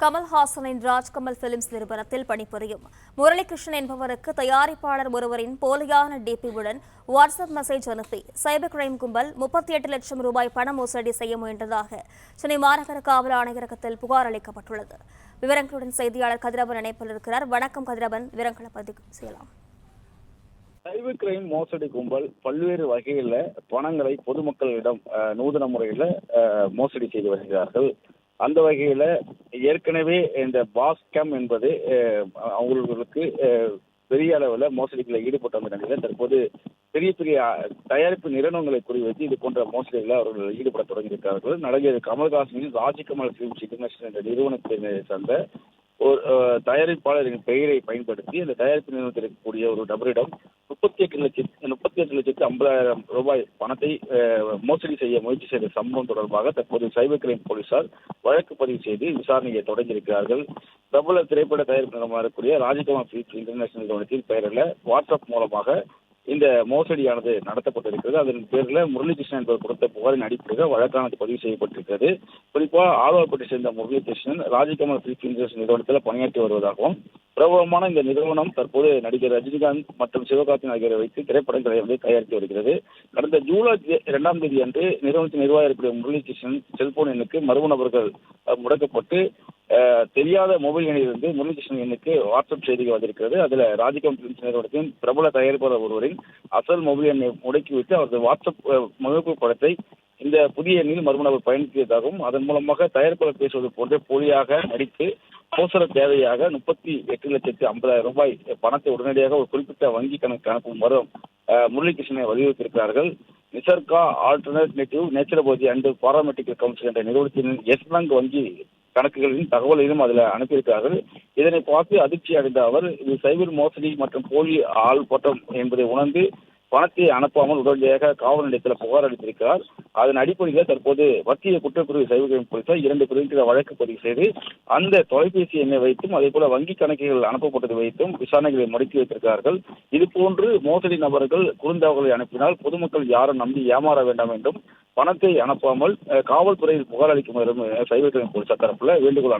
கமல்ஹாசனின் Rajkamal films நிறுவனத்தில் பணிபுரியும் முரளிகிருஷ்ணன் என்பவருக்கு தயாரிப்பாளர் ஒருவரின் போலியான டிபியுடன் வாட்ஸ்அப் மெசேஜ் அனுப்பி சைபர் கிரைம் கும்பல் 38 லட்சம் ரூபாய் பண மோசடி செய்ய முயன்றதாக சென்னை மாநகர காவல் ஆணையரகத்தில் புகார் அளிக்கப்பட்டுள்ளது. விவரங்களுடன் செய்தியாளர் கதிரவன் இணைப்பில் இருக்கிறார். வணக்கம் கதிரவன், விவரங்களை பதிவு செய்யலாம். சைபர் கிரைம் மோசடி கும்பல் பல்வேறு வகையில பணங்களை பொதுமக்களிடம் நூதன முறையில மோசடி செய்து வருகிறார்கள். அந்த வகையில ஏற்கனவே இந்த பாஸ்கேம் என்பது அவங்களுக்கு பெரிய அளவுல மோசடிகளை ஈடுபட்ட நிலையில தற்போது பெரிய பெரிய தயாரிப்பு நிறுவனங்களை குறிவைத்து இது போன்ற மோசடிகளை அவர்கள் ஈடுபட தொடங்கியிருக்கிறார்கள். நடிகர் கமல்ஹாசனின் ராஜ்கமல் பிலிம்ஸ் இன்டர்நேஷனல் என்ற நிறுவனத்தை சார்ந்த ஒரு தயாரிப்பாளரின் பெயரை பயன்படுத்தி அந்த தயாரிப்பு நிறுவனத்தில் இருக்கக்கூடிய ஒரு நபரிடம் 38,50,000 ரூபாய் பணத்தை மோசடி செய்ய முயற்சி செய்த சம்பவம் தொடர்பாக தற்போது சைபர் கிரைம் போலீசார் வழக்கு பதிவு செய்து விசாரணையை தொடங்கியிருக்கிறார்கள். பிரபல திரைப்பட தயாரிப்பு நிறுவனமாக இருக்கக்கூடிய ராஜ்கமல் பிலிம்ஸ் இன்டர்நேஷனல் நிறுவனத்தின் பெயரில் வாட்ஸ்அப் மூலமாக இந்த மோசடியானது நடத்தப்பட்டிருக்கிறது. அதன் பேரில் முரளிகிருஷ்ணன் என்பவர் கொடுத்த புகாரின் அடிப்படையில் வழக்கானது பதிவு செய்யப்பட்டிருக்கிறது. குறிப்பாக ஆழ்வார்பேட்டை சேர்ந்த முரளிகிருஷ்ணன் ராஜ்கமல் பிலிம்ஸ் இன்டர்நேஷனல் நிறுவனத்தில் பணியாற்றி வருவதாகவும் பிரபலமான இந்த நிறுவனம் தற்போது நடிகர் ரஜினிகாந்த் மற்றும் சிவகார்த்திகேயன் ஆகியோரை வைத்து திரைப்படங்களை தயாரித்து வருகிறது. கடந்த ஜூலை 2ஆம் தேதி அன்று நிறுவனத்தின் நிர்வாகி இருக்கக்கூடிய முரளிகிருஷ்ணன் செல்போன் எண்ணுக்கு மர்ம நபர்கள் முடக்கப்பட்டு தெரியாத மொபைல் எண்ணிலிருந்து முரளிகிருஷ்ணன் எண்ணுக்கு வாட்ஸ்அப் செய்திகள் வந்திருக்கிறது. அதில் ராஜ்கமல் பிலிம்ஸ் நிறுவனத்தின் பிரபல தயாரிப்பாளர் ஒருவரின் அசல் மொபைல் எண்ணை முடக்கிவிட்டு அவரது வாட்ஸ்அப் முகப்பு படத்தை இந்த புதிய எண்ணில் மர்ம நபர் பயன்படுத்தியதாகவும் அதன் மூலமாக தயாரிப்பாளர் பேசுவது போன்ற போலியாக நடித்து அவசர தேவையாக 38,50,000 ரூபாய் பணத்தை உடனடியாக ஒரு குறிப்பிட்ட வங்கி கணக்கு அனுப்புமாறு முரளிகிருஷ்ணனை வலியுறுத்தியிருக்கிறார்கள். Nisarga alternative naturopathy and paramedical council என்ற நிறுவனத்தின் எஸ் பேங்க் வங்கி கணக்குகளின் தகவலையும் அதில் அனுப்பியிருக்கிறார்கள். இதனை பார்த்து அதிர்ச்சி அடைந்த அவர் இது சைபர் மோசடி மற்றும் போலி ஆள் போட்டம் என்பதை உணர்ந்து பணத்தை அனுப்பாமல் உடனடியாக காவல் நிலையத்தில் புகார் அளித்திருக்கிறார். அதன் அடிப்படையில் தற்போது மத்திய குற்றப்பிரிவு சைபர் கிரைம் போலீசார் 2 பிரிவுகளில் வழக்கு பதிவு செய்து அந்த தொலைபேசி எண்ணை வைத்தும் அதே போல வங்கி கணக்குகள் அனுப்பப்பட்டதை வைத்தும் விசாரணைகளை முடக்கி வைத்திருக்கிறார்கள். இதுபோன்று மோசடி நபர்கள் குறுந்தகவலை அனுப்பினால் பொதுமக்கள் யாரும் நம்பி ஏமாற வேண்டாம் என்றும் பணத்தை அனுப்பாமல் காவல்துறையில் புகார் அளிக்குமாறும் சைபர் கிரைம் போலீசார் தரப்புல வேண்டுகோள்